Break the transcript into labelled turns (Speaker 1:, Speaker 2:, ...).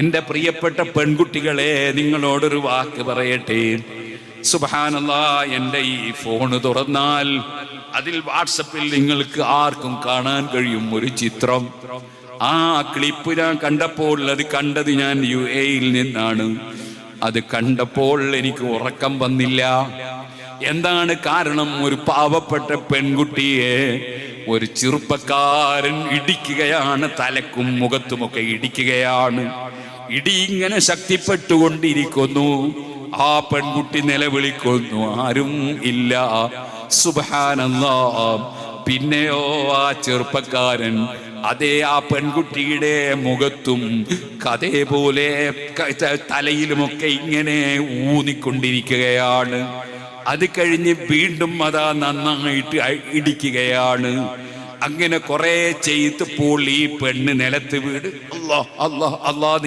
Speaker 1: എൻ്റെ പ്രിയപ്പെട്ട പെൺകുട്ടികളെ, നിങ്ങളോടൊരു വാക്ക് പറയട്ടെ. സുബ്ഹാനല്ലാഹ്, എൻ്റെ ഈ ഫോണ് തുറന്നാൽ അതിൽ വാട്സപ്പിൽ നിങ്ങൾക്ക് ആർക്കും കാണാൻ കഴിയും ഒരു ചിത്രം. ആ ക്ലിപ്പ് ഞാൻ കണ്ടപ്പോൾ, അത് കണ്ടത് ഞാൻ UAE-യിൽ നിന്നാണ്. അത് കണ്ടപ്പോൾ എനിക്ക് ഉറക്കം വന്നില്ല. എന്താണ് കാരണം? ഒരു പാവപ്പെട്ട പെൺകുട്ടിയെ ഒരു ചെറുപ്പക്കാരൻ ഇടിക്കുകയാണ്, തലക്കും മുഖത്തുമൊക്കെ ഇടിക്കുകയാണ്. ഇടി ഇങ്ങനെ ശക്തിപ്പെട്ടുകൊണ്ടിരിക്കുന്നു. ആ പെൺകുട്ടി നിലവിളിക്കുന്നു, ആരും ഇല്ല. സുബ്ഹാനല്ലാഹ്. പിന്നെയോ ആ ചെറുപ്പക്കാരൻ ആ പെൺകുട്ടിയുടെ മുഖത്തും അതേപോലെ തലയിലുമൊക്കെ ഇങ്ങനെ ഊന്നിക്കൊണ്ടിരിക്കുകയാണ്. അത് കഴിഞ്ഞ് വീണ്ടും അതാ നന്നായിട്ട് ഇടിക്കുകയാണ്. അങ്ങനെ കുറെ ചെയ്തപ്പോൾ ഈ പെണ്ണ് നിലത്ത് വീട് അല്ലാഹ് അല്ലാഹ് അല്ലാഹ്